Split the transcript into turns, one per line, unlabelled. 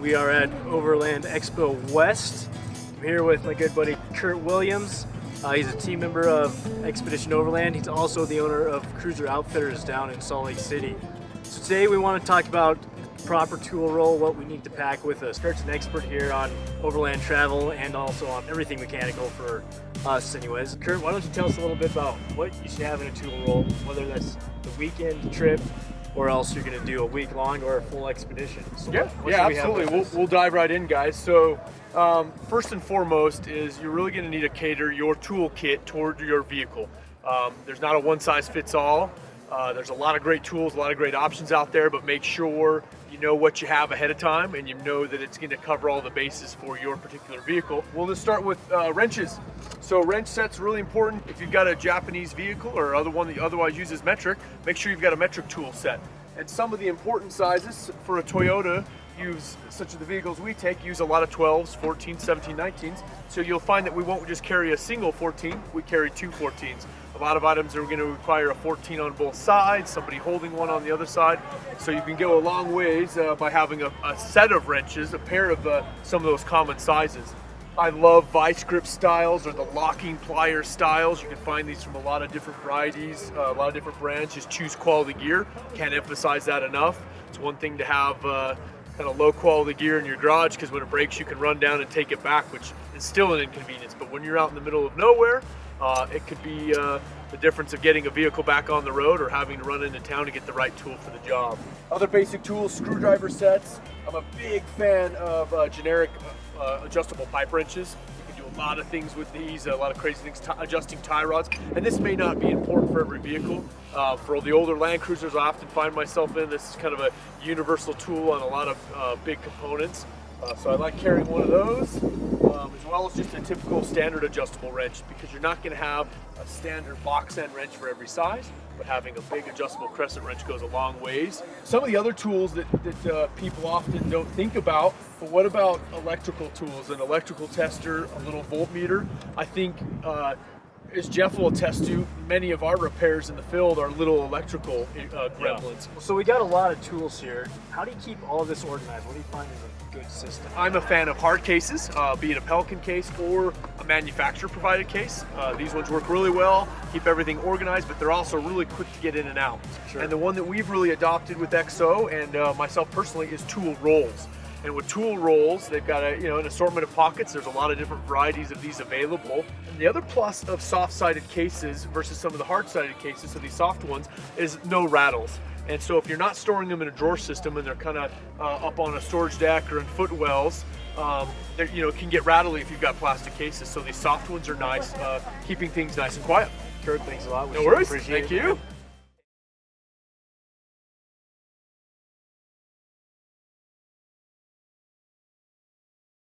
We are at Overland Expo West. I'm here with my good buddy Kurt Williams. He's a team member of Expedition Overland. He's also the owner of Cruiser Outfitters down in Salt Lake City. So today we want to talk about proper tool roll, what we need to pack with us. Kurt's an expert here on overland travel and also on everything mechanical for us anyways. Kurt, why don't you tell us a little bit about what you should have in a tool roll, whether that's the weekend trip or else you're going to do a week long or a full expedition. So what
absolutely. We'll dive right in, guys. So first and foremost is you're really going to need to cater your toolkit toward your vehicle. There's not a one-size-fits-all. There's a lot of great tools, a lot of great options out there, but make sure you know what you have ahead of time and you know that it's going to cover all the bases for your particular vehicle. We'll just start with wrenches. So wrench set's really important. If you've got a Japanese vehicle or other one that you otherwise uses metric, make sure you've got a metric tool set. And some of the important sizes for a Toyota such as the vehicles we take, use a lot of 12s, 14s, 17, 19s. So you'll find that we won't just carry a single 14, we carry two 14s. A lot of items are going to require a 14 on both sides, somebody holding one on the other side. So you can go a long ways by having a set of wrenches, a pair of some of those common sizes. I love vice grip styles or the locking pliers styles. You can find these from a lot of different varieties, a lot of different brands. Just choose quality gear. Can't emphasize that enough. It's one thing to have kind of low quality gear in your garage because when it breaks you can run down and take it back, which is still an inconvenience. But when you're out in the middle of nowhere, it could be the difference of getting a vehicle back on the road or having to run into town to get the right tool for the job. Other basic tools, screwdriver sets. I'm a big fan of generic adjustable pipe wrenches. You can do a lot of things with these, a lot of crazy things, adjusting tie rods. And this may not be important for every vehicle. For the older Land Cruisers I often find myself in, this is kind of a universal tool on a lot of big components. So I like carrying one of those, as well as just a typical standard adjustable wrench, because you're not going to have a standard box end wrench for every size, but having a big adjustable crescent wrench goes a long ways. Some of the other tools that people often don't think about, but what about electrical tools? An electrical tester, a little voltmeter. I think, as Jeff will attest to, many of our repairs in the field are little electrical gremlins.
So we got a lot of tools here. How do you keep all of this organized? What do you find is a good system?
I'm a fan of hard cases, be it a Pelican case or a manufacturer provided case. These ones work really well, keep everything organized, but they're also really quick to get in and out.
Sure.
And the one that we've really adopted with XO and myself personally is tool rolls. And with tool rolls, they've got an assortment of pockets. There's a lot of different varieties of these available. And the other plus of soft-sided cases versus some of the hard-sided cases, so these soft ones, is no rattles. And so if you're not storing them in a drawer system and they're kind of up on a storage deck or in footwells, it can get rattly if you've got plastic cases. So these soft ones are nice, keeping things nice and quiet.
Kurt, thanks a lot.
No worries. Thank you.